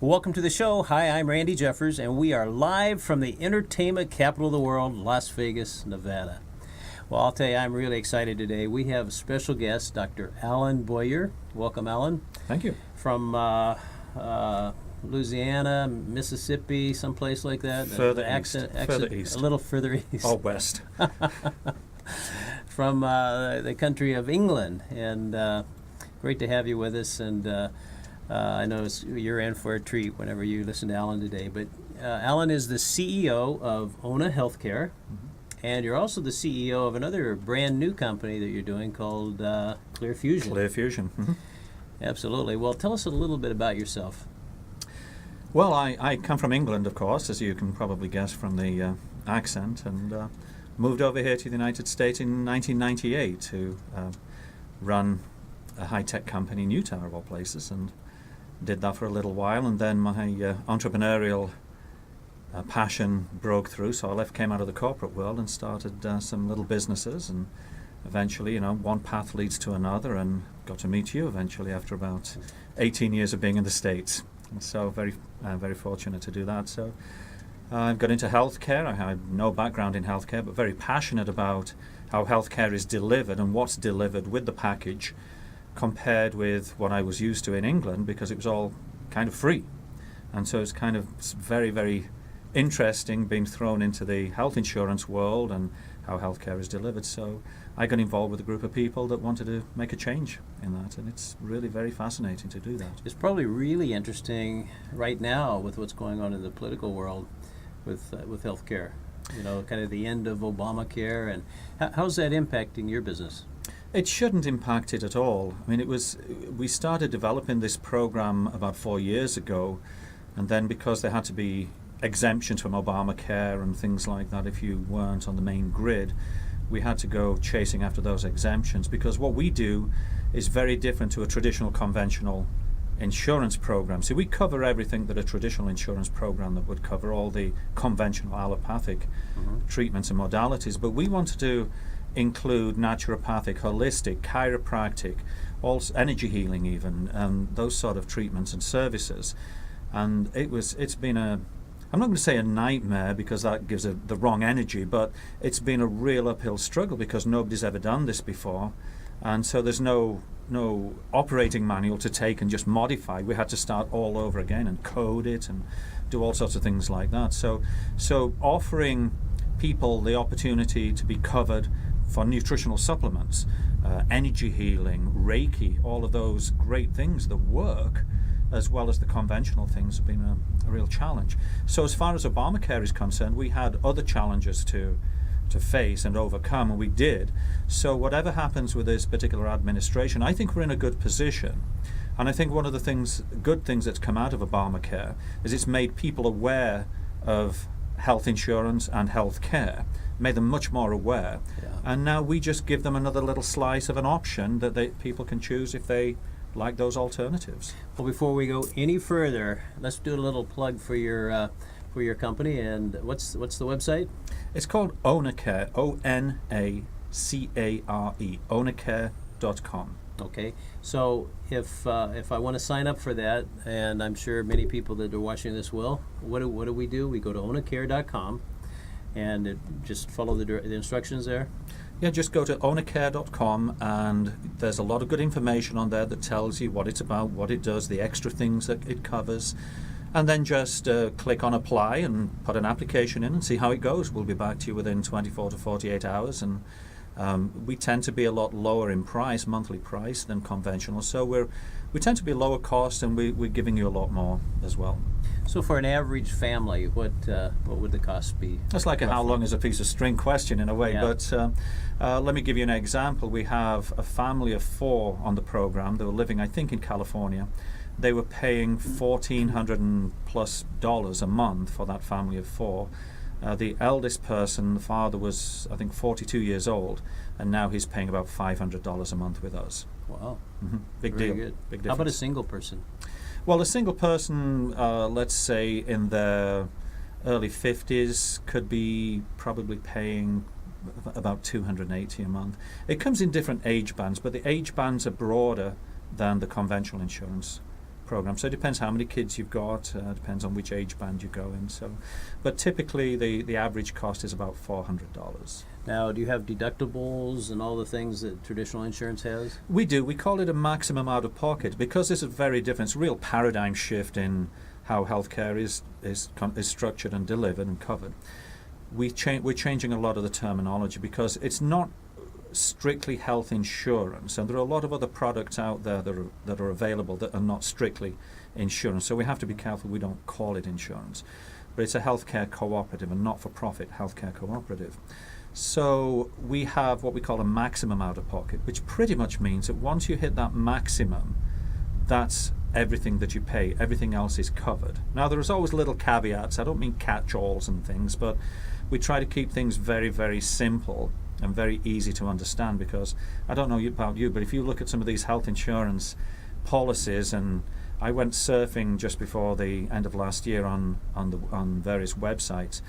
Welcome to the show. Hi, I'm Randy Jeffers, and we are live from the entertainment capital of the world, Las Vegas, Nevada. Well, I'll tell you, I'm really excited today. We have a special guest, Dr. Alan Boyer. Welcome, Alan. Thank you. From Louisiana, Mississippi, someplace like that. Further Further east. A little further east. Or west. From the country of England, and great to have you with us. And I know you're in for a treat whenever you listen to Alan today. But Alan is the CEO of Ona Healthcare, and you're also the CEO of another brand new company that you're doing called Clear Fusion. Clear Fusion. Absolutely. Well, tell us a little bit about yourself. Well, I come from England, of course, as you can probably guess from the accent, and moved over here to the United States in 1998 to run a high-tech company in Utah, of all places, and did that for a little while, and then my entrepreneurial passion broke through, so came out of the corporate world and started some little businesses, and eventually, one path leads to another, and got to meet you eventually after about 18 years of being in the States. And so very fortunate to do that. So I got into healthcare. I had no background in healthcare, but very passionate about how healthcare is delivered and what's delivered with the package compared with what I was used to in England, because it was all kind of free. And so it's kind of very, very interesting being thrown into the health insurance world and how healthcare is delivered. So I got involved with a group of people that wanted to make a change in that, and it's really very fascinating to do that. It's probably really interesting right now with what's going on in the political world with healthcare. Kind of the end of Obamacare, and how's that impacting your business? It shouldn't impact it at all. I mean, we started developing this program about 4 years ago, and then because there had to be exemptions from Obamacare and things like that if you weren't on the main grid, we had to go chasing after those exemptions, because what we do is very different to a traditional conventional insurance program. So we cover everything that a traditional insurance program that would cover, all the conventional allopathic treatments and modalities, but we wanted to include naturopathic, holistic, chiropractic, also energy healing even, and those sort of treatments and services. And it's been I'm not going to say a nightmare, because that gives the wrong energy, but it's been a real uphill struggle because nobody's ever done this before. And so there's no operating manual to take and just modify. We had to start all over again and code it and do all sorts of things like that. So offering people the opportunity to be covered for nutritional supplements, energy healing, Reiki, all of those great things that work, as well as the conventional things, have been a real challenge. So as far as Obamacare is concerned, we had other challenges to face and overcome, and we did. So whatever happens with this particular administration, I think we're in a good position. And I think one of the good things that's come out of Obamacare is it's made people aware of health insurance and health care, made them much more aware. Yeah. And now we just give them another little slice of an option that people can choose if they like those alternatives. Well, before we go any further, let's do a little plug for your company. And what's the website? It's called Onacare, Onacare, onacare.com. Okay, so if I want to sign up for that, and I'm sure many people that are watching this will, what do we do? We go to onacare.com, and just follow the instructions there. Yeah, just go to onacare.com, and there's a lot of good information on there that tells you what it's about, what it does, the extra things that it covers, and then just click on apply and put an application in and see how it goes. We'll be back to you within 24 to 48 hours, and we tend to be a lot lower in price, monthly price, than conventional, so we tend to be lower cost, and we're giving you a lot more as well. So for an average family, what would the cost be? That's like a how long is a piece of string question in a way, yeah. But let me give you an example. We have a family of 4 on the program. They were living, I think, in California. They were paying $1,400+ a month for that family of 4. The eldest person, the father, was, I think, 42 years old, and now he's paying about $500 a month with us. Wow. Big Very deal. Good. Big difference. How about a single person? Well, a single person, let's say in their early 50s, could be probably paying about $280 a month. It comes in different age bands, but the age bands are broader than the conventional insurance program. So it depends how many kids you've got, depends on which age band you go in. So, but typically the average cost is about $400. Now, do you have deductibles and all the things that traditional insurance has? We do. We call it a maximum out of pocket because this is very different. It's a real paradigm shift in how healthcare is structured and delivered and covered. We're changing a lot of the terminology because it's not strictly health insurance, and there are a lot of other products out there that are available that are not strictly insurance. So we have to be careful we don't call it insurance. But it's a healthcare cooperative, a not-for-profit healthcare cooperative. So we have what we call a maximum out-of-pocket, which pretty much means that once you hit that maximum, that's everything that you pay. Everything else is covered. Now, there's always little caveats. I don't mean catch-alls and things, but we try to keep things very, very simple and very easy to understand, because I don't know about you, but if you look at some of these health insurance policies, and I went surfing just before the end of last year on various websites,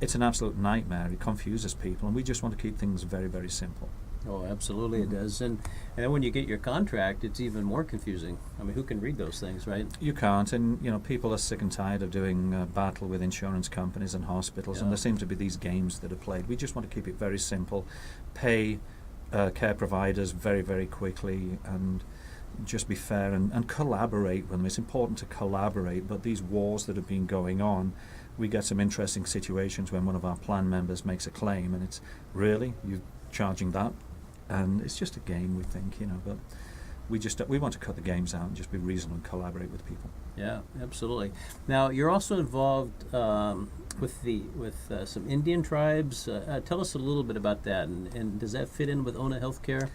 it's an absolute nightmare. It confuses people, and we just want to keep things very, very simple. Oh, absolutely, it does. And then when you get your contract, it's even more confusing. I mean, who can read those things, right? You can't, and people are sick and tired of doing battle with insurance companies and hospitals, and there seem to be these games that are played. We just want to keep it very simple, pay care providers very, very quickly, and just be fair and collaborate with them. It's important to collaborate, but these wars that have been going on, we get some interesting situations when one of our plan members makes a claim, and it's, really, you're charging that? And it's just a game, we think, but we want to cut the games out and just be reasonable and collaborate with people. Yeah, absolutely. Now, you're also involved with some Indian tribes. Tell us a little bit about that, and does that fit in with Ona Healthcare?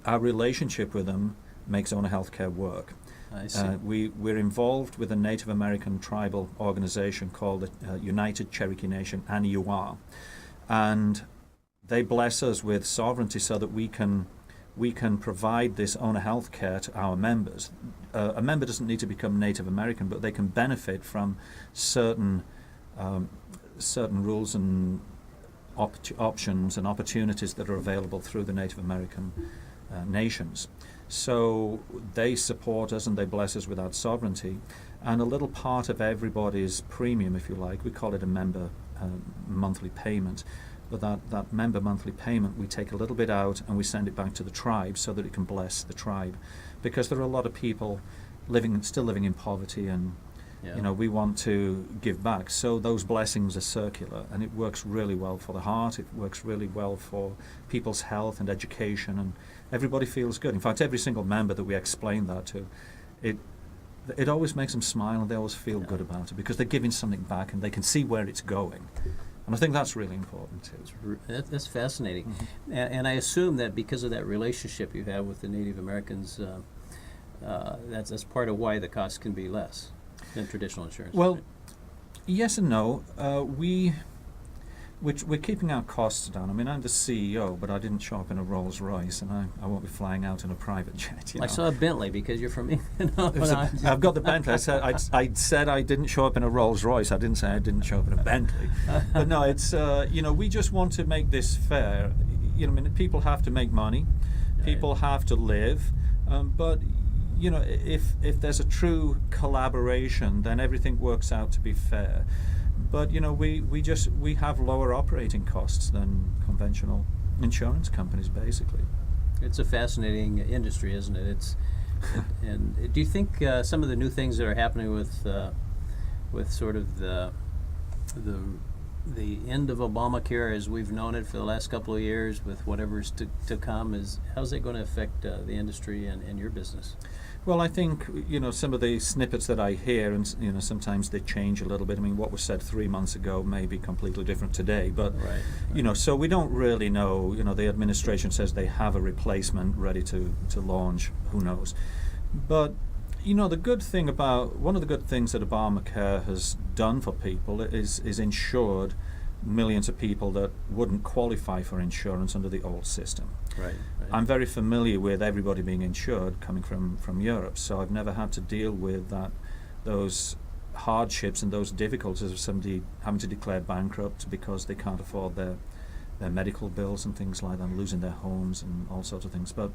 Our relationship with them makes Ona Healthcare work. I see. We're involved with a Native American tribal organization called the United Cherokee Nation, ANIUA, and they bless us with sovereignty so that we can provide this Ona Healthcare to our members. A member doesn't need to become Native American, but they can benefit from certain rules and options and opportunities that are available through the Native American nations. So they support us and they bless us with that sovereignty. And a little part of everybody's premium, if you like, we call it a member monthly payment. But that member monthly payment, we take a little bit out and we send it back to the tribe so that it can bless the tribe. Because there are a lot of people still living in poverty, and we want to give back. So those blessings are circular, and it works really well for the heart. It works really well for people's health and education, and everybody feels good. In fact, every single member that we explain that to, it always makes them smile, and they always feel good about it because they're giving something back and they can see where it's going. And I think that's really important too. That's fascinating. Mm-hmm. And I assume that because of that relationship you have with the Native Americans, that's part of why the cost can be less than traditional insurance. Well, right? Yes and no. We're keeping our costs down. I mean, I'm the CEO, but I didn't show up in a Rolls Royce, and I won't be flying out in a private jet. I saw a Bentley because you're from England. I've got the Bentley. I said I didn't show up in a Rolls Royce. I didn't say I didn't show up in a Bentley. But no, it's we just want to make this fair. People have to make money, people have to live, but if there's a true collaboration, then everything works out to be fair. But we have lower operating costs than conventional insurance companies, basically. It's a fascinating industry, isn't it? And do you think some of the new things that are happening with sort of the end of Obamacare as we've known it for the last couple of years, with whatever's to come, how's it going to affect the industry and your business? Well, I think some of the snippets that I hear, and sometimes they change a little bit. I mean, what was said 3 months ago may be completely different today. But right. So we don't really know. The administration says they have a replacement ready to launch. Who knows? But one of the good things that Obamacare has done for people is insured millions of people that wouldn't qualify for insurance under the old system. Right. I'm very familiar with everybody being insured coming from Europe, so I've never had to deal with those hardships and those difficulties of somebody having to declare bankrupt because they can't afford their medical bills and things like that, and losing their homes and all sorts of things. But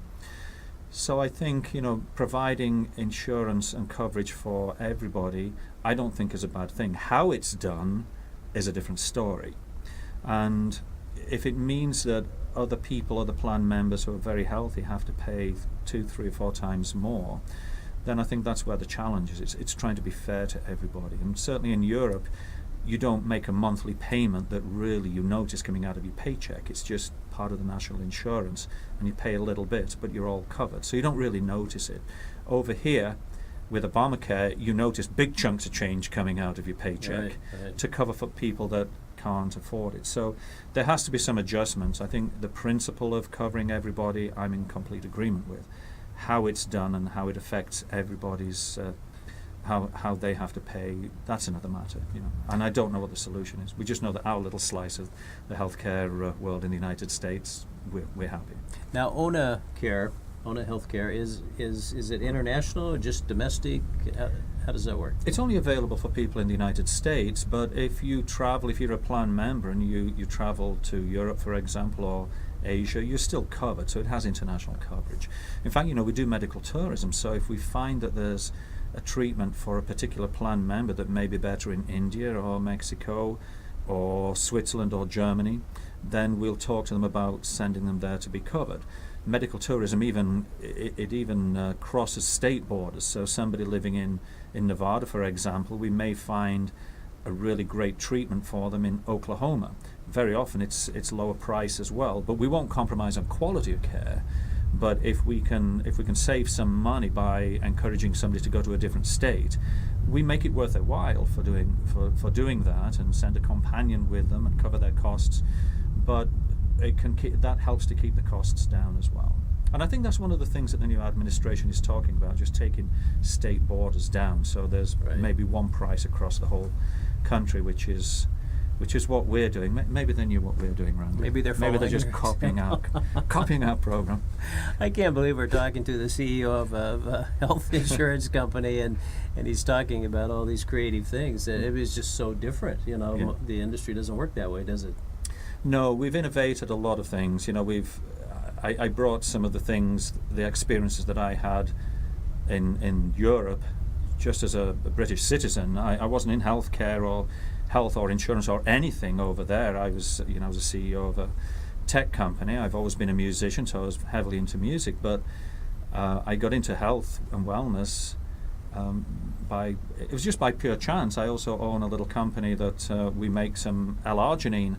So I think, providing insurance and coverage for everybody, I don't think is a bad thing. How it's done is a different story. And if it means that other people, other plan members who are very healthy have to pay 2, 3, or 4 times more, then I think that's where the challenge is. It's trying to be fair to everybody. And certainly in Europe, you don't make a monthly payment that really you notice coming out of your paycheck. It's just part of the national insurance, and you pay a little bit, but you're all covered. So you don't really notice it. Over here, with Obamacare, you notice big chunks of change coming out of your paycheck Right. to cover for people that can't afford it. So there has to be some adjustments. I think the principle of covering everybody, I'm in complete agreement with. How it's done and how it affects everybody's how they have to pay, that's another matter, And I don't know what the solution is. We just know that our little slice of the healthcare world in the United States, we're happy. Now, Ona Healthcare, is it international or just domestic? How does that work? It's only available for people in the United States, but if you're a plan member and you travel to Europe, for example, or Asia, you're still covered, so it has international coverage. In fact, we do medical tourism, so if we find that there's a treatment for a particular plan member that may be better in India or Mexico or Switzerland or Germany, then we'll talk to them about sending them there to be covered. Medical tourism even crosses state borders. So somebody living in Nevada, for example, we may find a really great treatment for them in Oklahoma. Very often it's lower price as well, but we won't compromise on quality of care. But if we can save some money by encouraging somebody to go to a different state, we make it worth their while for doing that, and send a companion with them and cover their costs. But that helps to keep the costs down as well. And I think that's one of the things that the new administration is talking about, just taking state borders down. So there's maybe one price across the whole country, which is what we're doing. Maybe they knew what we're doing, Randy. Maybe they're just copying our program. I can't believe we're talking to the CEO of a health insurance company, and he's talking about all these creative things. It was just so different. Yeah. The industry doesn't work that way, does it? No, we've innovated a lot of things. I brought some of the experiences that I had in Europe, just as a British citizen. I wasn't in healthcare or health or insurance or anything over there. I was a CEO of a tech company. I've always been a musician, so I was heavily into music. But I got into health and wellness it was just by pure chance. I also own a little company that we make some L-arginine.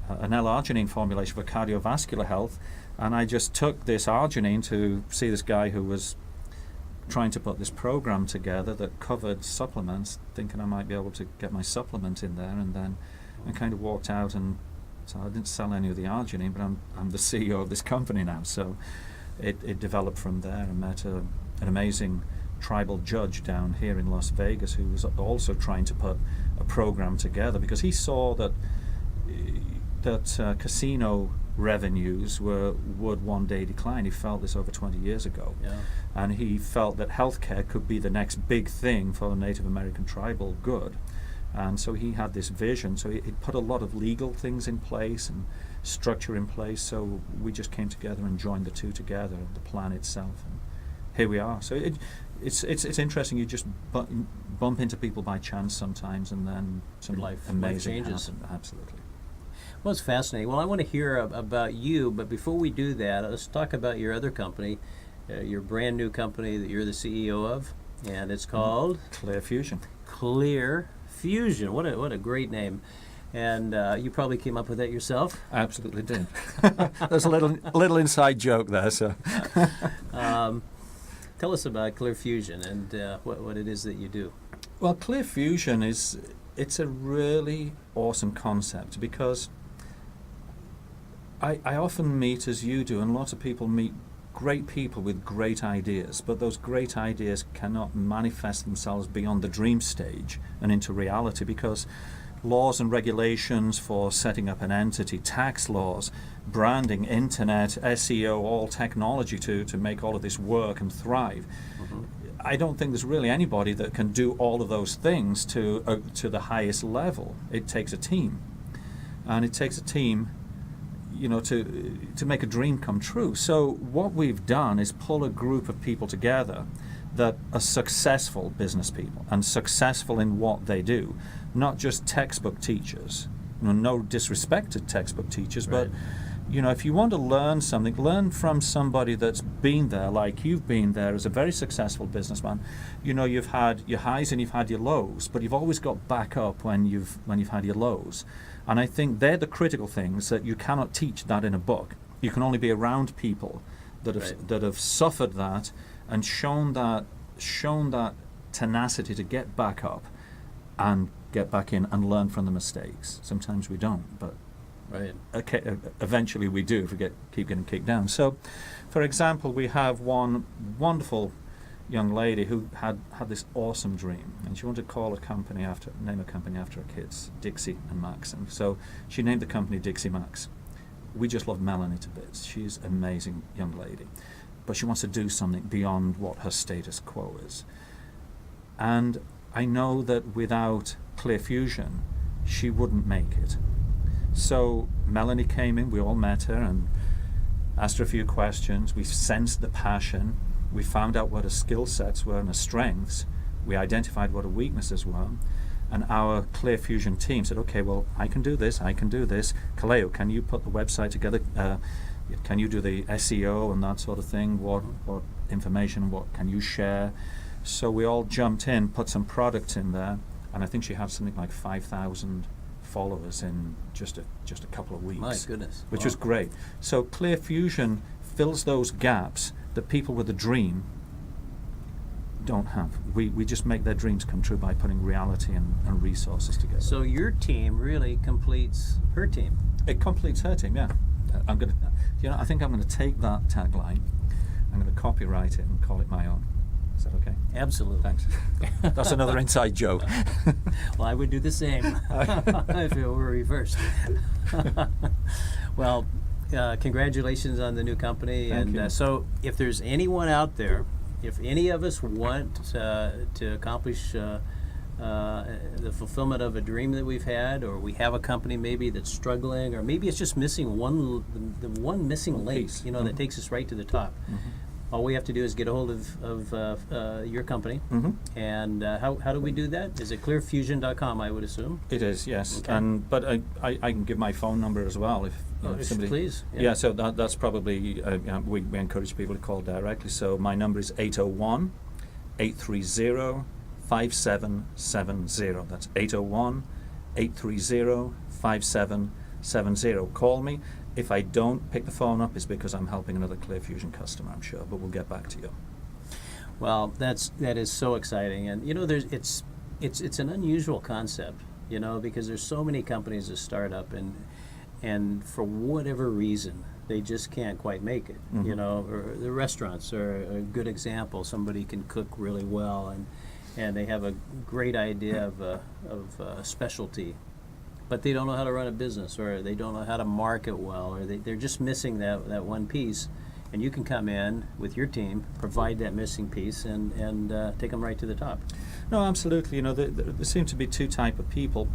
An L-arginine formulation for cardiovascular health, and I just took this arginine to see this guy who was trying to put this program together that covered supplements, thinking I might be able to get my supplement in there, and then I kind of walked out, and so I didn't sell any of the arginine, but I'm the CEO of this company now. So it developed from there. I met an amazing tribal judge down here in Las Vegas who was also trying to put a program together, because he saw that casino revenues would one day decline. He felt this over 20 years ago. Yeah. And he felt that healthcare could be the next big thing for Native American tribal good. And so he had this vision. So he put a lot of legal things in place and structure in place. So we just came together and joined the two together, the plan itself. And here we are. So it's interesting. You just bump into people by chance sometimes, and then some amazing changes. happen. Absolutely. Well, it's fascinating. Well, I want to hear about you, but before we do that, let's talk about your other company, your brand new company that you're the CEO of, and it's called Clear Fusion. Clear Fusion. What a great name. And you probably came up with that yourself. Absolutely did. There's a little inside joke there. So, tell us about Clear Fusion and what it is that you do. Well, Clear Fusion it's a really awesome concept, because I often meet, as you do, and lots of people meet great people with great ideas, but those great ideas cannot manifest themselves beyond the dream stage and into reality, because laws and regulations for setting up an entity, tax laws, branding, internet, SEO, all technology to make all of this work and thrive. Mm-hmm. I don't think there's really anybody that can do all of those things to the highest level. It takes a team. And it takes a team, to make a dream come true. So what we've done is pull a group of people together that are successful business people and successful in what they do, not just textbook teachers. No disrespect to textbook teachers, Right. but if you want to learn something, learn from somebody that's been there, like you've been there as a very successful businessman. You've had your highs and you've had your lows, but you've always got back up when you've had your lows. And I think they're the critical things that you cannot teach that in a book. You can only be around people that have Right. that have suffered that and shown that tenacity to get back up and get back in and learn from the mistakes. Sometimes we don't, but Right. eventually we do if we keep getting kicked down. So, for example, we have one wonderful young lady who had this awesome dream, and she wanted to name a company after her kids, Dixie and Max. And so she named the company Dixie Max. We just love Melanie to bits. She's an amazing young lady, but she wants to do something beyond what her status quo is. And I know that without Clear Fusion, she wouldn't make it. So Melanie came in, we all met her and asked her a few questions. We sensed the passion. We found out what her skill sets were and her strengths. We identified what her weaknesses were. And our Clear Fusion team said, okay, well, I can do this. Kaleo, can you put the website together? Can you do the SEO and that sort of thing? What information, what can you share? So we all jumped in, put some product in there, and I think she had something like 5,000 followers in just a couple of weeks. My goodness. Which Wow. was great. So Clear Fusion fills those gaps that people with a dream don't have. We just make their dreams come true by putting reality and resources together. So your team really completes her team. It completes her team, yeah. I think I'm gonna take that tagline, I'm gonna copyright it and call it my own. Is that okay? Absolutely. Thanks. That's another inside joke. Well, I would do the same if it were reversed. Well, congratulations on the new company. Thank and you. So if there's anyone out there, if any of us want to accomplish the fulfillment of a dream that we've had, or we have a company maybe that's struggling, or maybe it's just missing the one missing link, piece. that Mhm. takes us right to the top. All we have to do is get a hold of your company. Mm-hmm. And how do we do that? Is it clearfusion.com, I would assume? It is, yes. Okay. But I can give my phone number as well if somebody. Please. Yeah, so that's probably, we encourage people to call directly. So my number is 801-830-5770. That's 801-830-5770. Call me. If I don't pick the phone up, it's because I'm helping another Clear Fusion customer, I'm sure, but we'll get back to you. Well, that is so exciting, and it's an unusual concept, because there's so many companies that start up, and for whatever reason they just can't quite make it. Mhm. Or the restaurants are a good example. Somebody can cook really well, and they have a great idea of a specialty, but they don't know how to run a business, or they don't know how to market well, or they're just missing that one piece. And you can come in with your team, provide that missing piece, and take them right to the top. No, absolutely. There seem to be two type of people.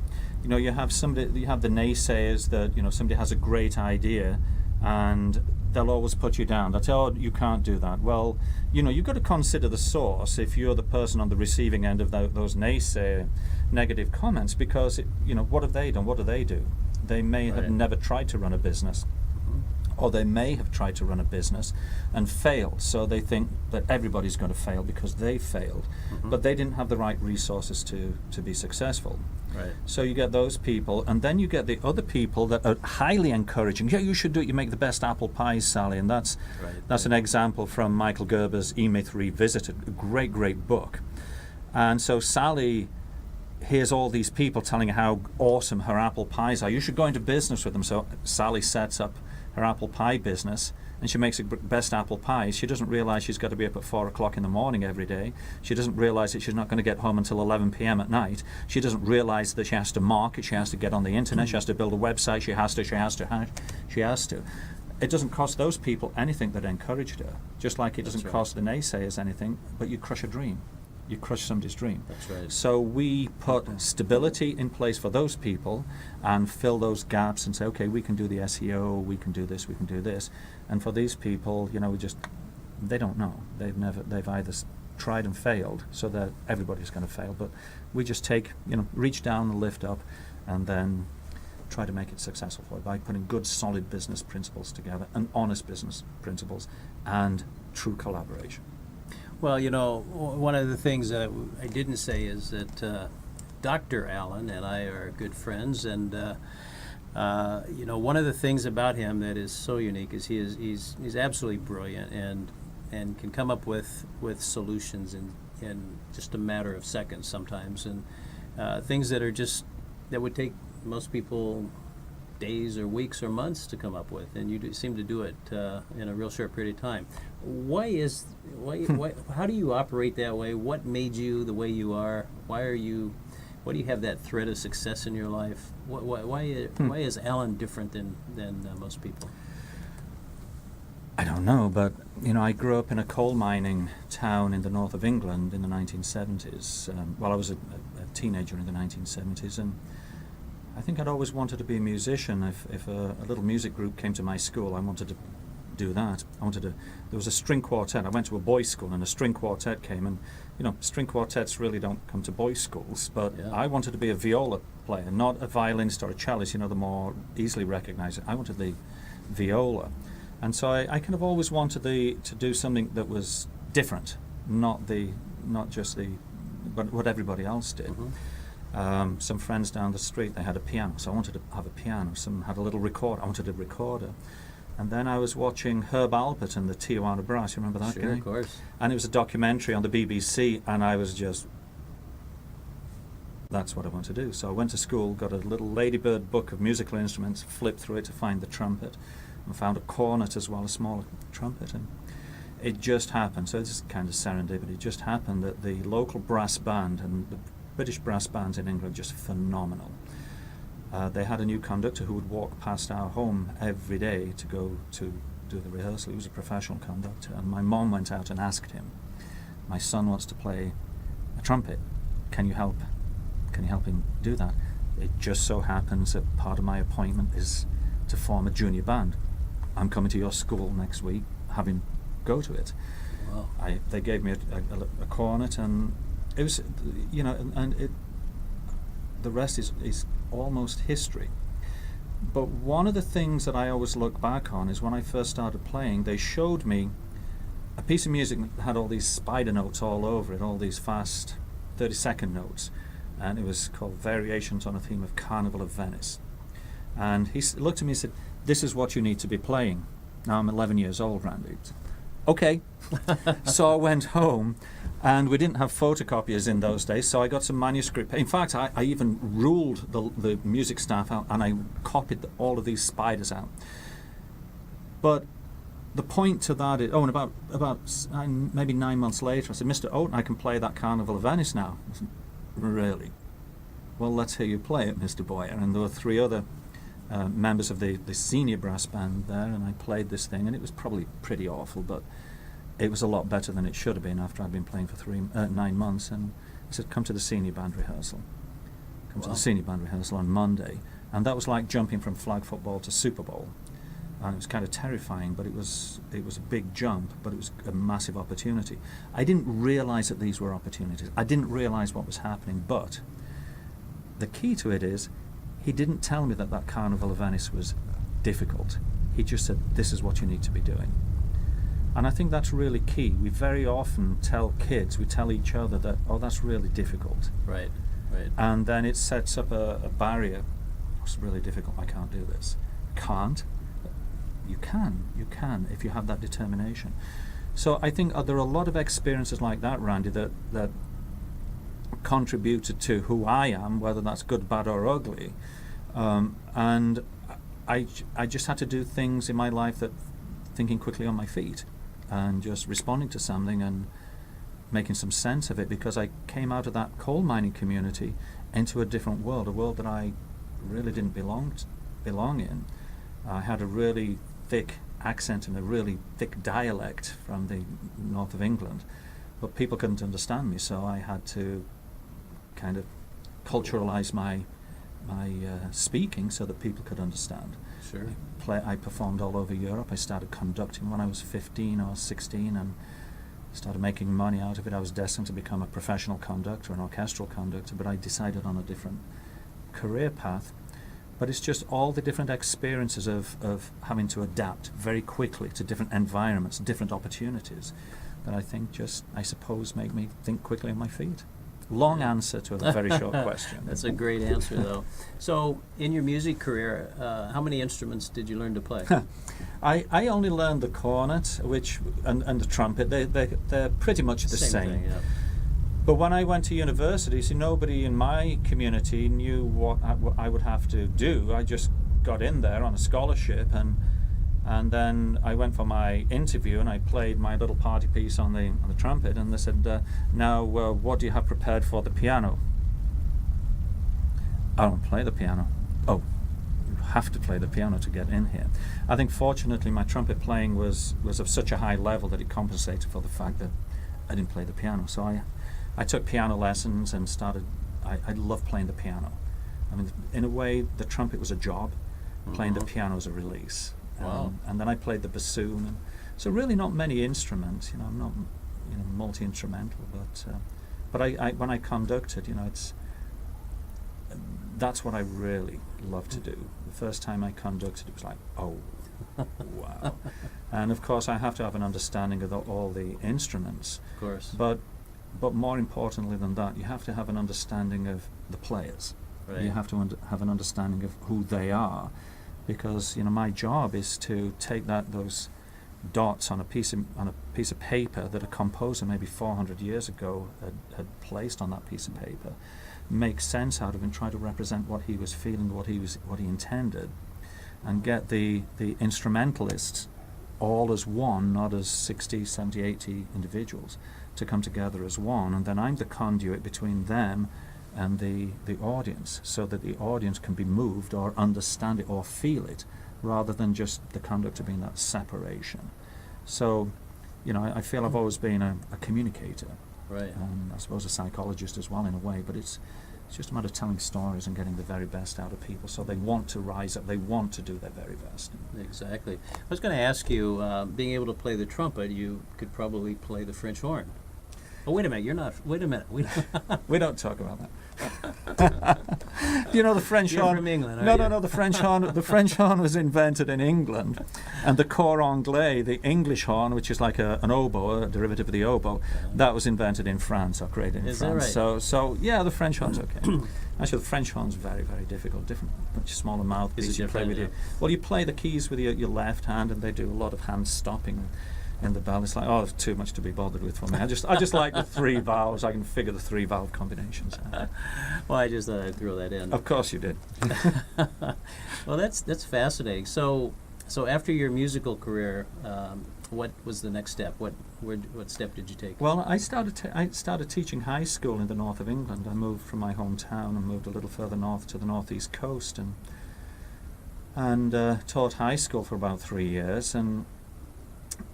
You have the naysayers that somebody has a great idea, and they'll always put you down. They'll tell you can't do that. Well, you've got to consider the source if you're the person on the receiving end of those naysayer negative comments, because what have they done? What do they do? They may have Right. never tried to run a business, or they may have tried to run a business and failed. So they think that everybody's going to fail because they failed, but they didn't have the right resources to be successful. Right. So you get those people, and then you get the other people that are highly encouraging. Yeah, you should do it. You make the best apple pies, Sally, and that's an example from Michael Gerber's E-Myth Revisited, a great book. And so Sally hears all these people telling her how awesome her apple pies are. You should go into business with them. So Sally sets up her apple pie business, and she makes the best apple pies. She doesn't realize she's got to be up at 4 o'clock in the morning every day. She doesn't realize that she's not going to get home until 11 p.m. at night. She doesn't realize that she has to market, she has to get on the internet, she has to build a website, she has to. It doesn't cost those people anything that encouraged her, just like it doesn't right. cost the naysayers anything, but you crush a dream. you crush somebody's dream. That's right. So we put stability in place for those people and fill those gaps and say, okay, we can do the SEO, we can do this, we can do this. And for these people, you know, they don't know. They've either tried and failed, so that everybody's going to fail. But we just take, you know, reach down and lift up, and then try to make it successful for it by putting good, solid business principles together, and honest business principles, and true collaboration. Well, you know, one of the things that I didn't say is that Dr. Allen and I are good friends, and you know, one of the things about him that is so unique is he's absolutely brilliant and can come up with solutions in just a matter of seconds sometimes, and things that would take most people days or weeks or months to come up with, and you seem to do it in a real short period of time. Why? How do you operate that way? What made you the way you are? Why do you have that thread of success in your life? Why is Alan different than most people? I don't know, but you know, I grew up in a coal mining town in the north of England in the 1970s. Well, I was a teenager in the 1970s, and I think I'd always wanted to be a musician. If a little music group came to my school, I wanted to do that. There was a string quartet. I went to a boys' school, and a string quartet came, and you know, string quartets really don't come to boys' schools. But Yeah. I wanted to be a viola player, not a violinist or a cellist. You know, the more easily recognized. I wanted the viola, and so I kind of always wanted to do something that was different, not just what everybody else did. Mm-hmm. Some friends down the street, they had a piano, so I wanted to have a piano. Some had a little recorder, I wanted a recorder. And then I was watching Herb Alpert and the Tijuana Brass. You remember that Sure, guy? of course. And it was a documentary on the BBC, and I was just, that's what I want to do. So I went to school, got a little Ladybird book of musical instruments, flipped through it to find the trumpet, and found a cornet as well, a smaller trumpet. And it just happened, so this is kind of serendipity, it just happened that the local brass band, and the British brass bands in England, just phenomenal. They had a new conductor who would walk past our home every day to go to do the rehearsal. He was a professional conductor, and my mom went out and asked him, "My son wants to play a trumpet. Can you help? Can you help him do that?" It just so happens that part of my appointment is to form a junior band. I'm coming to your school next week. Have him go to it. Wow. They gave me a cornet, and it was, you know, and it. The rest is almost history. But one of the things that I always look back on is when I first started playing, they showed me a piece of music that had all these spider notes all over it, all these fast 30-second notes, and it was called Variations on a Theme of Carnival of Venice. And he looked at me and said, "This is what you need to be playing." Now I'm 11 years old, Randy. Okay. So I went home, and we didn't have photocopiers in those days, so I got some manuscript. In fact, I even ruled the music staff out, and I copied all of these spiders out. But the point to that is, and about maybe 9 months later, I said, "Mr. Oaten, I can play that Carnival of Venice now." I said, "Really? Well, let's hear you play it, Mr. Boyer." And there were 3 other members of the senior brass band there, and I played this thing, and it was probably pretty awful, but it was a lot better than it should have been after I'd been playing for 9 months. And he said, "Come to the senior band rehearsal." Come to the senior band rehearsal on Monday, and that was like jumping from flag football to Super Bowl, and it was kind of terrifying, but it was a big jump, but it was a massive opportunity. I didn't realize that these were opportunities. I didn't realize what was happening, but the key to it is, he didn't tell me that Carnival of Venice was difficult. He just said, "This is what you need to be doing." And I think that's really key. We very often tell kids, we tell each other that, "Oh, that's really difficult." Right, right. And then it sets up a barrier. "It's really difficult, I can't do this." Can't? You can if you have that determination. So I think there are a lot of experiences like that, Randy, that contributed to who I am, whether that's good, bad, or ugly. And I just had to do things in my life that thinking quickly on my feet and just responding to something and making some sense of it, because I came out of that coal mining community into a different world, a world that I really didn't belong in. I had a really thick accent and a really thick dialect from the north of England, but people couldn't understand me, so I had to kind of culturalize my speaking so that people could understand. Sure. I performed all over Europe. I started conducting when I was 15 or 16 and started making money out of it. I was destined to become a professional conductor, an orchestral conductor, but I decided on a different career path. But it's just all the different experiences of having to adapt very quickly to different environments, different opportunities, that I think just, I suppose, make me think quickly on my feet. Long answer to a very short question. That's a great answer, though. So, in your music career, how many instruments did you learn to play? I only learned the cornet, and the trumpet. They're pretty much the same. Thing, yeah. But when I went to university, see, nobody in my community knew what I would have to do. I just got in there on a scholarship, and then I went for my interview and I played my little party piece on the trumpet, and they said, now what do you have prepared for the piano? I don't play the piano. Oh, you have to play the piano to get in here. I think fortunately my trumpet playing was of such a high level that it compensated for the fact that I didn't play the piano. So I took piano lessons and started, I love playing the piano. I mean, in a way, the trumpet was a job, playing the piano was a release. Wow. And then I played the bassoon. And so really not many instruments. I'm not multi-instrumental, but I when I conducted, that's what I really love to do. The first time I conducted, it was like, oh, wow. And of course, I have to have an understanding of all the instruments. Of course. But more importantly than that, you have to have an understanding of the players. Right. You have to have an understanding of who they are. Because my job is to take those dots on a piece of paper that a composer maybe 400 years ago had placed on that piece of paper, make sense out of it, and try to represent what he was feeling, what he intended, and get the instrumentalists all as one, not as 60, 70, 80 individuals, to come together as one, and then I'm the conduit between them and the audience, so that the audience can be moved or understand it or feel it, rather than just the conductor being that separation. So, I feel I've always been a communicator. Right. I suppose a psychologist as well in a way, but it's just a matter of telling stories and getting the very best out of people, so they want to rise up, they want to do their very best. Exactly. I was going to ask you, being able to play the trumpet, you could probably play the French horn. Oh, wait a minute, you're not. Wait a minute. We don't talk about that. The French You're horn. from England, No, aren't no, you? no. The French horn. The French horn was invented in England, and the cor anglais, the English horn, which is like an oboe, a derivative of the oboe, that was invented in France or created in Is that France. right? So yeah, the French horn's okay. Actually, the French horn's very, very difficult. Different, much smaller mouthpiece. Is it You play different, with well, you play the keys with your left hand, and they do a lot of hand stopping in the bell. It's like, oh, it's too much to be bothered with for me. I just like the three valves. I can figure the three valve combinations out. Well, I just thought I'd throw that in. Of course you did. Well, that's fascinating. So after your musical career, what was the next step? What step did you take? Well, I started teaching high school in the north of England. I moved from my hometown and moved a little further north to the northeast coast, and taught high school for about 3 years. And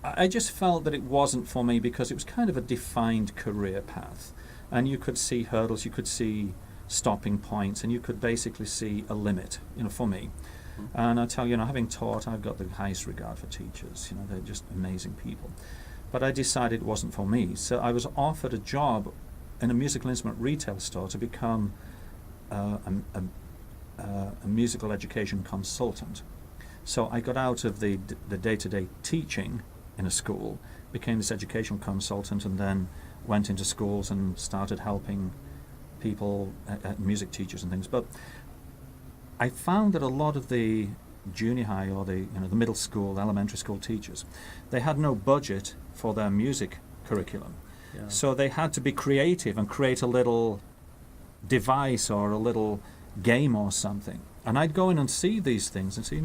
I just felt that it wasn't for me, because it was kind of a defined career path, and you could see hurdles, you could see stopping points, and you could basically see a limit, for me. And I tell you, having taught, I've got the highest regard for teachers. They're just amazing people. But I decided it wasn't for me, so I was offered a job in a musical instrument retail store to become a musical education consultant. So I got out of the day-to-day teaching in a school, became this educational consultant, and then went into schools and started helping people, music teachers and things. But I found that a lot of the junior high or the middle school, elementary school teachers, they had no budget for their music curriculum. Yeah. So they had to be creative and create a little device or a little game or something. And I'd go in and see these things and say,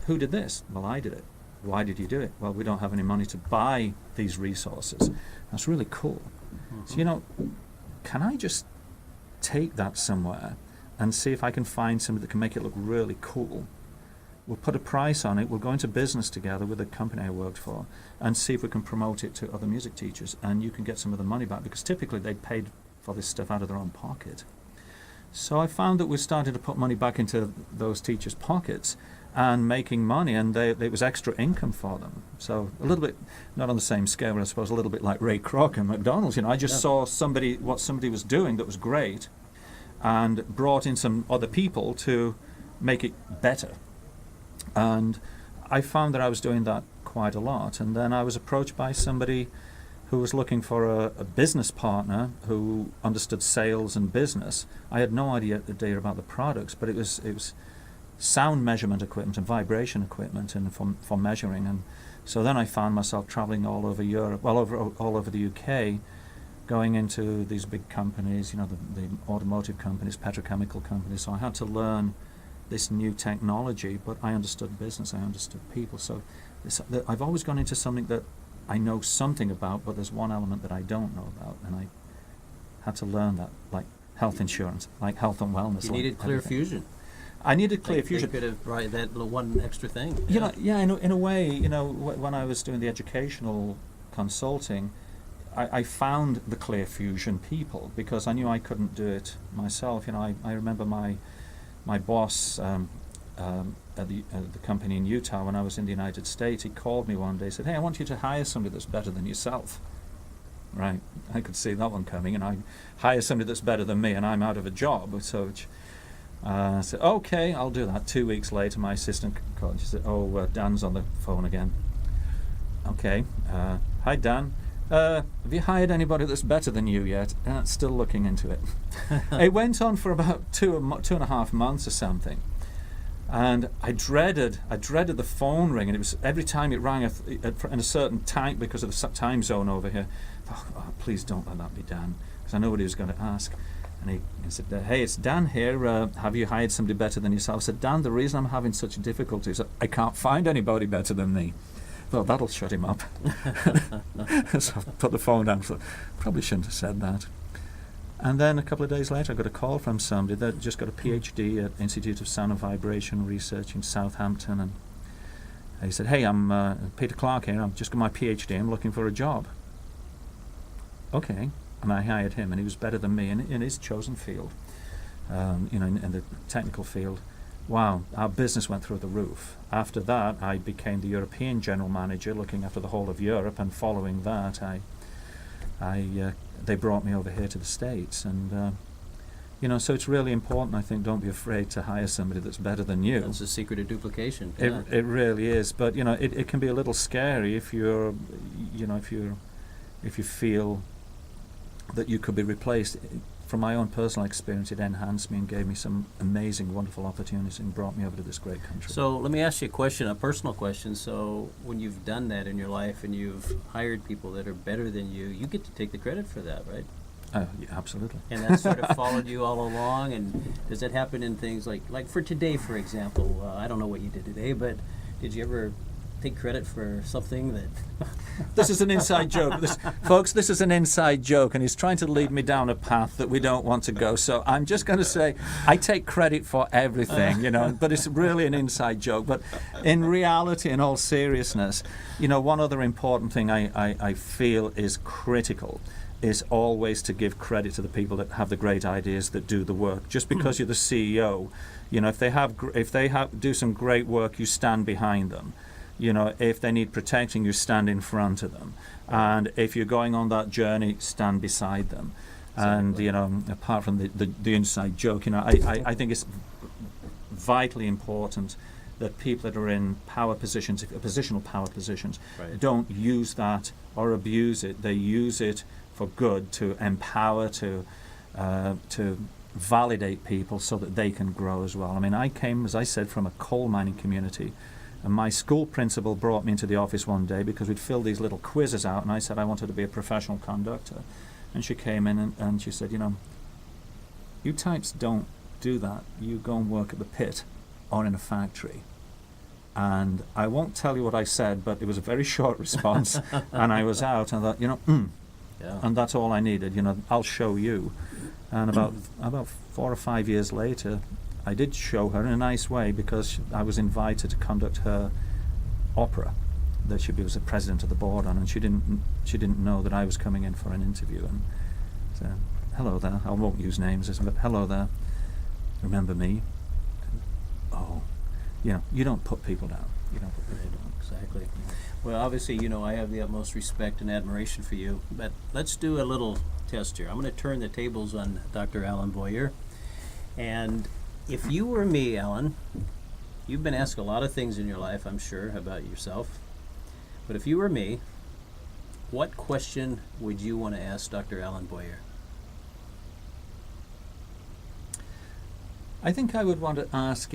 who did this? Well, I did it. Why did you do it? Well, we don't have any money to buy these resources. That's really cool. So, can I just take that somewhere and see if I can find somebody that can make it look really cool we'll put a price on it, we'll go into business together with the company I worked for and see if we can promote it to other music teachers, and you can get some of the money back, because typically they paid for this stuff out of their own pocket. So I found that we started to put money back into those teachers' pockets and making money, and it was extra income for them. So a little bit, not on the same scale, but I suppose a little bit like Ray Kroc and McDonald's. I just saw what somebody was doing that was great, and brought in some other people to make it better. And I found that I was doing that quite a lot. And then I was approached by somebody who was looking for a business partner who understood sales and business. I had no idea about the products, but it was sound measurement equipment and vibration equipment and for measuring. And so then I found myself traveling all over Europe, all over the UK, going into these big companies, the automotive companies, petrochemical companies. So I had to learn this new technology, but I understood business, I understood people. So I've always gone into something that I know something about, but there's one element that I don't know about, and I had to learn that, like health insurance, like health and wellness. You needed Clear Fusion. I needed Clear Fusion. They could have brought that little one extra thing. In a way, when I was doing the educational consulting, I found the Clear Fusion people, because I knew I couldn't do it myself. I remember my boss at the company in Utah, when I was in the United States, he called me one day and said, "Hey, I want you to hire somebody that's better than yourself." Right, I could see that one coming, and I hire somebody that's better than me, and I'm out of a job. So I said, "Okay, I'll do that." 2 weeks later, my assistant called. She said, Dan's on the phone again." "Okay, hi Dan. Have you hired anybody that's better than you yet?" "Still looking into it." It went on for about 2.5 months or something, and I dreaded the phone ring, and it was every time it rang in a certain time, because of the time zone over here. Oh, please don't let that be Dan, because I know what he was going to ask. And he said, "Hey, it's Dan here. Have you hired somebody better than yourself?" I said, "Dan, the reason I'm having such difficulties, I can't find anybody better than me." Well, that'll shut him up. So I put the phone down. Probably shouldn't have said that. And then a couple of days later, I got a call from somebody that just got a PhD at Institute of Sound and Vibration Research in Southampton, and he said, "Hey, I'm Peter Clark here. I've just got my PhD. I'm looking for a job." Okay, and I hired him, and he was better than me in his chosen field, in the technical field. Wow, our business went through the roof. After that, I became the European general manager, looking after the whole of Europe, and following that, they brought me over here to the States, and so it's really important. I think, don't be afraid to hire somebody that's better than you. That's the secret of duplication. It really is, but it can be a little scary if you feel that you could be replaced. From my own personal experience, it enhanced me and gave me some amazing, wonderful opportunities and brought me over to this great country. So let me ask you a personal question. So when you've done that in your life and you've hired people that are better than you, you get to take the credit for that, right? Yeah, absolutely. And that sort of followed you all along. And does that happen in things like for today, for example? I don't know what you did today, but did you ever take credit for something that... This is an inside joke. Folks, this is an inside joke, and he's trying to lead me down a path that we don't want to go. So I'm just going to say I take credit for everything, but it's really an inside joke. But in reality, in all seriousness, one other important thing I feel is critical is always to give credit to the people that have the great ideas, that do the work. Just because you're the CEO, if they do some great work, you stand behind them. If they need protecting, you stand in front of them. And if you're going on that journey, stand beside them. Exactly. And, apart from the inside joke, I think it's vitally important that people that are in power positions, positional power positions, right, don't use that or abuse it. They use it for good, to empower, to validate people so that they can grow as well. I mean, I came, as I said, from a coal mining community. And my school principal brought me into the office one day because we'd fill these little quizzes out, and I said I wanted to be a professional conductor. And she came in and she said, you types don't do that. You go and work at the pit or in a factory. And I won't tell you what I said, but it was a very short response. And I was out, and I thought, yeah. And that's all I needed. I'll show you. And about 4 or 5 years later, I did show her in a nice way because I was invited to conduct her opera that she was the president of the board on, and she didn't know that I was coming in for an interview. And so, hello there. I won't use names, but hello there. Remember me? Oh, you don't put people down. You don't put people down. Exactly. Well, obviously, I have the utmost respect and admiration for you, but let's do a little test here. I'm going to turn the tables on Dr. Alan Boyer. And if you were me, Alan, you've been asked a lot of things in your life, I'm sure, about yourself. But if you were me, what question would you want to ask Dr. Alan Boyer? I think I would want to ask,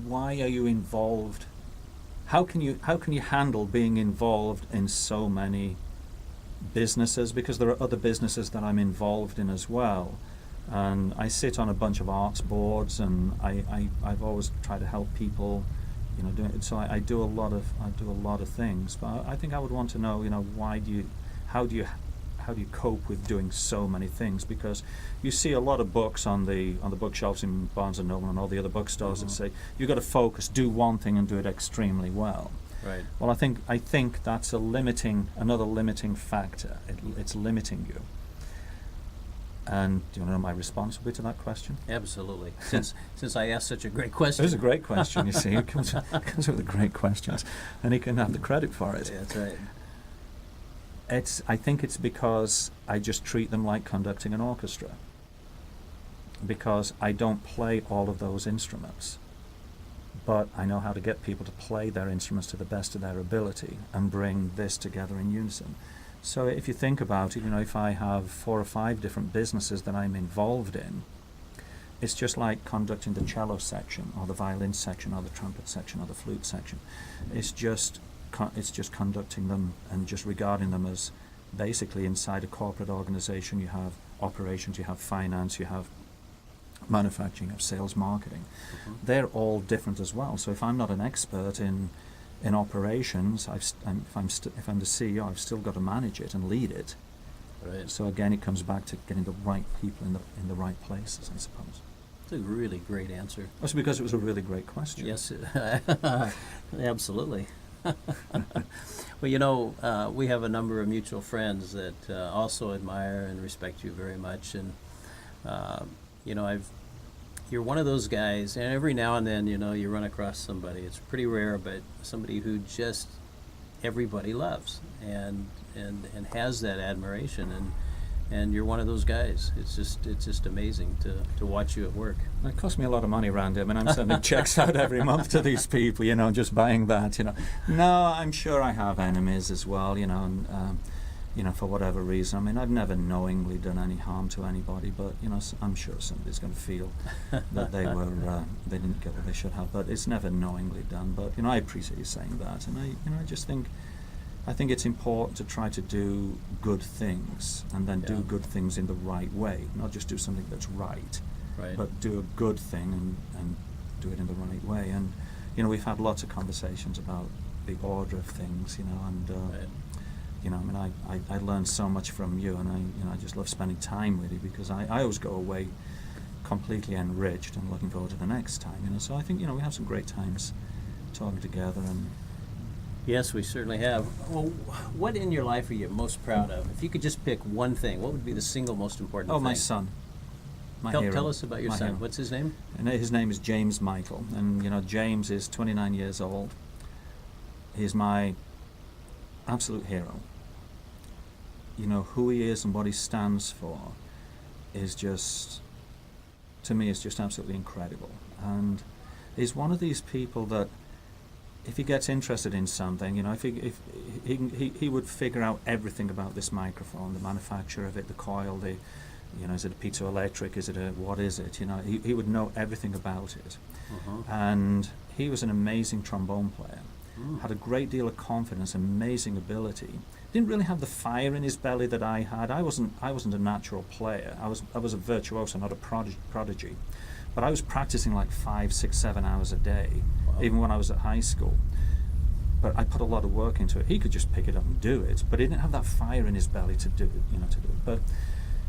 why are you involved? How can you handle being involved in so many businesses? Because there are other businesses that I'm involved in as well. And I sit on a bunch of arts boards, and I've always tried to help people, doing it. So I do a lot of things. But I think I would want to know, how do you cope with doing so many things? Because you see a lot of books on the bookshelves in Barnes and Noble and all the other bookstores that say you've got to focus, do one thing, and do it extremely well. Right. Well, I think that's another limiting factor. It's limiting you. And do you want to know my response will be to that question? Absolutely. Since I asked such a great question. It was a great question, you see. It comes with the great questions, and he can have the credit for it. Yeah, that's right. I think it's because I just treat them like conducting an orchestra. Because I don't play all of those instruments, but I know how to get people to play their instruments to the best of their ability and bring this together in unison. So if you think about it, if I have 4 or 5 different businesses that I'm involved in, it's just like conducting the cello section or the violin section or the trumpet section or the flute section. It's just conducting them and just regarding them as basically inside a corporate organization. You have operations, you have finance, you have manufacturing, you have sales, marketing. They're all different as well. So if I'm not an expert in operations, if I'm the CEO, I've still got to manage it and lead it. Right. So again, it comes back to getting the right people in the right places, I suppose. It's a really great answer. That's because it was a really great question. Yes, absolutely. Well, we have a number of mutual friends that also admire and respect you very much, and you're one of those guys, and every now and then, you run across somebody. It's pretty rare, but somebody who just everybody loves and has that admiration, and you're one of those guys. It's just amazing to watch you at work. It costs me a lot of money, Randy. I mean, I'm sending checks out every month to these people, just buying that, No, I'm sure I have enemies as well, and for whatever reason. I mean, I've never knowingly done any harm to anybody, but, I'm sure somebody's going to feel that they didn't get what they should have, but it's never knowingly done. But, I appreciate you saying that, and I think it's important to try to do good things and then do good things in the right way, not just do something that's right. But do a good thing and do it in the right way. And, we've had lots of conversations about the order of things, and, I learned so much from you, and I just love spending time with you because I always go away completely enriched and looking forward to the next time, So I think, we have some great times talking together. And Yes, we certainly have. Well, what in your life are you most proud of? If you could just pick one thing, what would be the single most important thing? my son. My hero. Tell us about your son. Hero. What's his name? And his name is James Michael, and James is 29 years old. He's my absolute hero. Who he is and what he stands for is just, to me, is just absolutely incredible. And he's one of these people that, if he gets interested in something, if he would figure out everything about this microphone, the manufacture of it, the coil, is it a piezoelectric, what is it? He would know everything about it. And he was an amazing trombone player. Had a great deal of confidence, amazing ability. Didn't really have the fire in his belly that I had. I wasn't a natural player. I was a virtuoso, not a prodigy. But I was practicing like 5, 6, 7 hours a day, even when I was at high school. But I put a lot of work into it. He could just pick it up and do it, but he didn't have that fire in his belly to do it. But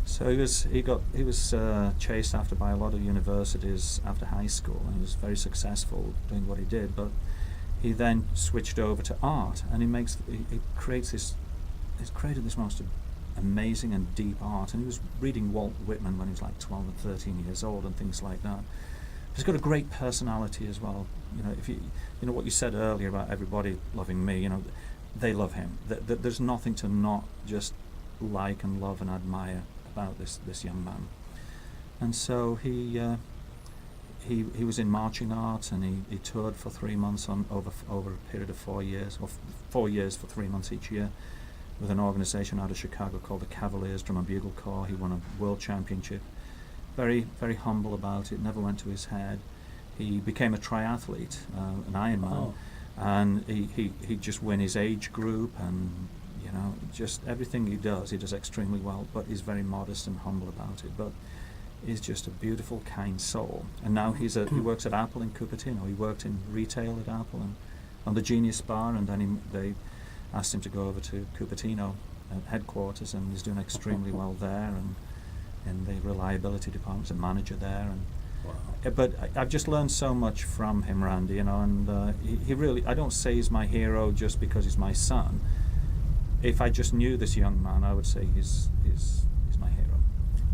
So he was chased after by a lot of universities after high school, and he was very successful doing what he did. But he then switched over to art, and he created this most amazing and deep art. And he was reading Walt Whitman when he was like 12 and 13 years old and things like that. He's got a great personality as well. You know, if you know what you said earlier about everybody loving me, you know, they love him. There's nothing to not just like and love and admire about this young man. And so he was in marching art, and he toured for 3 months over a period of 4 years, or 4 years for 3 months each year, with an organization out of Chicago called the Cavaliers Drum and Bugle Corps. He won a world championship. Very, very humble about it, never went to his head. He became a triathlete, an Ironman, and he just win his age group, and you know, just everything he does extremely well, but he's very modest and humble about it. But he's just a beautiful, kind soul. And now he works at Apple in Cupertino. He worked in retail at Apple and on the Genius Bar, and then they asked him to go over to Cupertino headquarters, and he's doing extremely well there, and in the reliability department, as a manager there. And Wow. but I've just learned so much from him, Randy, you know, and he really, I don't say he's my hero just because he's my son. If I just knew this young man, I would say he's my hero.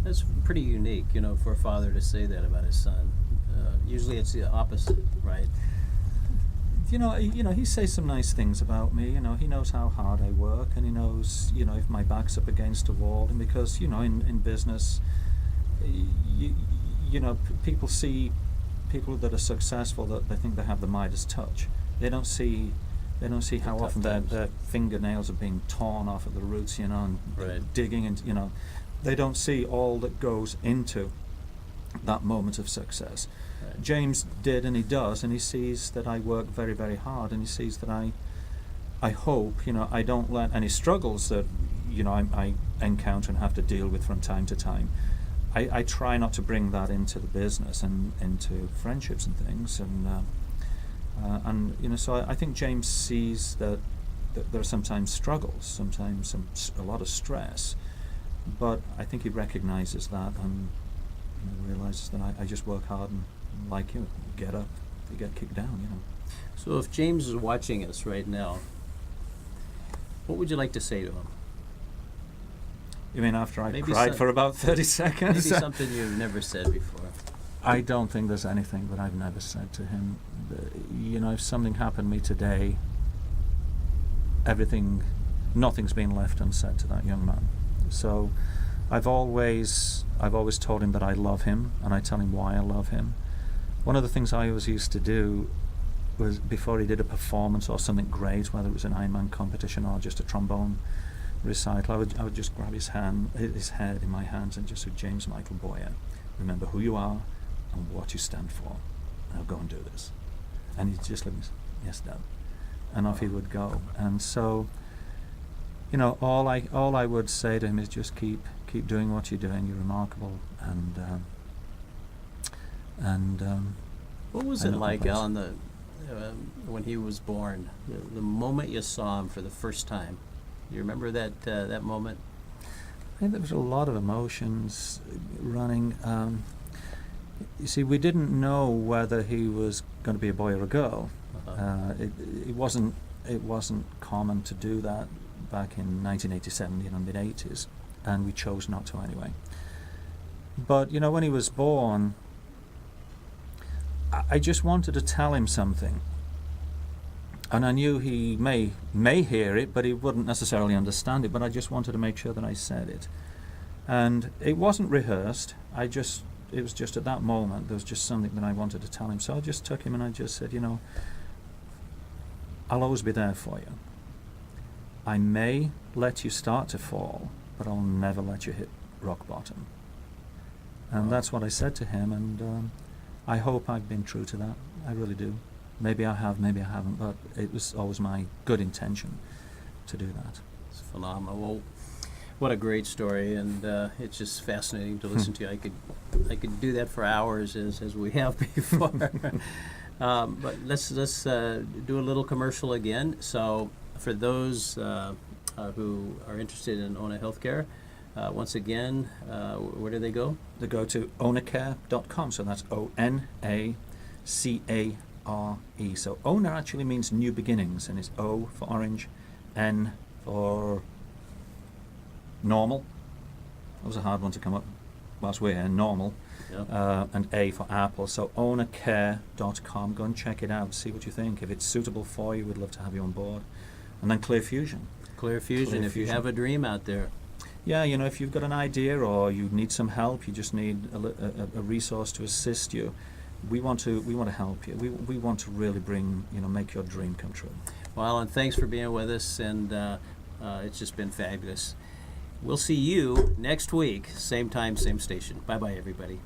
That's pretty unique, you know, for a father to say that about his son. Usually it's the opposite, right? You know, he says some nice things about me. You know, he knows how hard I work, and he knows, you know, if my back's up against a wall. And because, you know, in business, you know, people see people that are successful, that they think they have the Midas touch. They don't see how often their fingernails are being torn off at the roots, you know, and Right. digging, and you know, they don't see all that goes into that moment of success. Right. James did, and he does, and he sees that I work very, very hard, and he sees that I hope, you know, I don't let any struggles that, you know, I encounter and have to deal with from time to time. I try not to bring that into the business and into friendships and things, and you know, so I think James sees that there are sometimes struggles, sometimes a lot of stress, but I think he recognizes that, and you know, realizes that I just work hard, and like you get up, you get kicked down, you know. So if James is watching us right now, what would you like to say to him? You mean after I Maybe cried some- for about 30 seconds? Maybe something you've never said before. I don't think there's anything that I've never said to him. You know, if something happened to me today, nothing's been left unsaid to that young man. So I've always told him that I love him, and I tell him why I love him. One of the things I always used to do was, before he did a performance or something great, whether it was an Ironman competition or just a trombone recital, I would just grab his head in my hands, and just say, James Michael Boyer, remember who you are and what you stand for. Now go and do this. And he'd just let me say, yes, Dad. And off he would go. And so, you know, all I would say to him is just keep doing what you're doing. You're remarkable. And What was I it know like, complaints. Alan, when he was born? The moment you saw him for the first time. You remember that moment? I think there was a lot of emotions running. You see, we didn't know whether he was going to be a boy or a girl. Uh-huh. It wasn't common to do that back in 1987, you know, mid-80s, and we chose not to anyway. But you know, when he was born, I just wanted to tell him something, and I knew he may hear it, but he wouldn't necessarily understand it. But I just wanted to make sure that I said it, and it wasn't rehearsed. It was just at that moment, there was just something that I wanted to tell him. So I just took him and I just said, you know, I'll always be there for you. I may let you start to fall, but I'll never let you hit rock bottom. And Wow. that's what I said to him, and I hope I've been true to that. I really do. Maybe I have, maybe I haven't, but it was always my good intention to do that. It's phenomenal. Well, what a great story, and it's just fascinating to listen to. I could do that for hours, as we have before. But let's do a little commercial again. So for those who are interested in Ona Healthcare, Once again, where do they go? They go to ownacare.com, so that's ONACARE. So owner actually means new beginnings, and it's O for orange, N for normal. That was a hard one to come up whilst we're here, normal. Yeah. And A for apple. So ownacare.com. Go and check it out, see what you think. If it's suitable for you, we'd love to have you on board. And then Clear Fusion. Clear Fusion, if you Fusion. have a dream out there. Yeah, you know, if you've got an idea or you need some help, you just need a resource to assist you. We want to help you. We want to really make your dream come true. Well, Alan, thanks for being with us, and it's just been fabulous. We'll see you next week, same time, same station. Bye-bye, everybody.